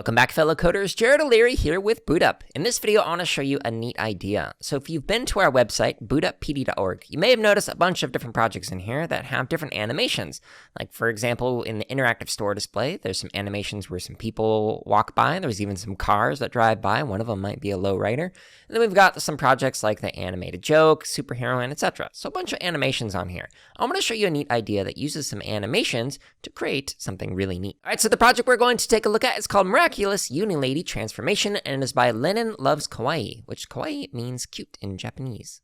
Welcome back, fellow coders. Jared O'Leary here with BootUp. In this video, I want to show you a neat idea. So if you've been to our website, bootuppd.org, you may have noticed a bunch of different projects in here that have different animations. Like, for example, in the interactive store display, there's some animations where some people walk by. There's even some cars that drive by. One of them might be a lowrider. And then we've got some projects like the animated joke, superheroine, etc. So a bunch of animations on here. I want to show you a neat idea that uses some animations to create something really neat. All right, so the project we're going to take a look at is called Miraculous UniLady Transformation, and it is by Lennon Loves Kawaii, which kawaii means cute in Japanese.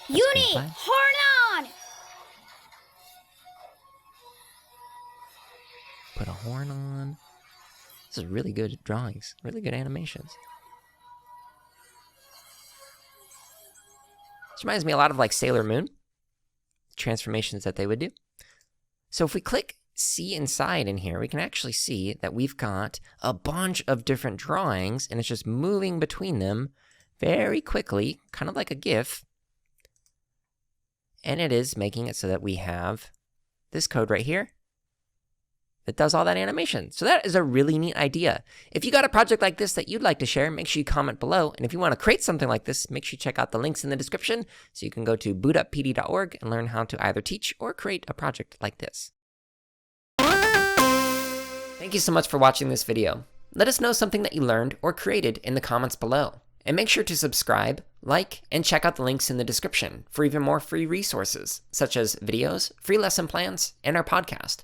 Uni, horn on! Put a horn on. This is really good drawings, really good animations. This reminds me a lot of like Sailor Moon, transformations that they would do. So if we click see inside in here, we can actually see that we've got a bunch of different drawings, and it's just moving between them very quickly, kind of like a GIF. And it is making it so that we have this code right here that does all that animation. So that is a really neat idea. If you got a project like this that you'd like to share, make sure you comment below. And if you want to create something like this, make sure you check out the links in the description so you can go to bootuppd.org and learn how to either teach or create a project like this. Thank you so much for watching this video. Let us know something that you learned or created in the comments below. And make sure to subscribe, like, and check out the links in the description for even more free resources, such as videos, free lesson plans, and our podcast.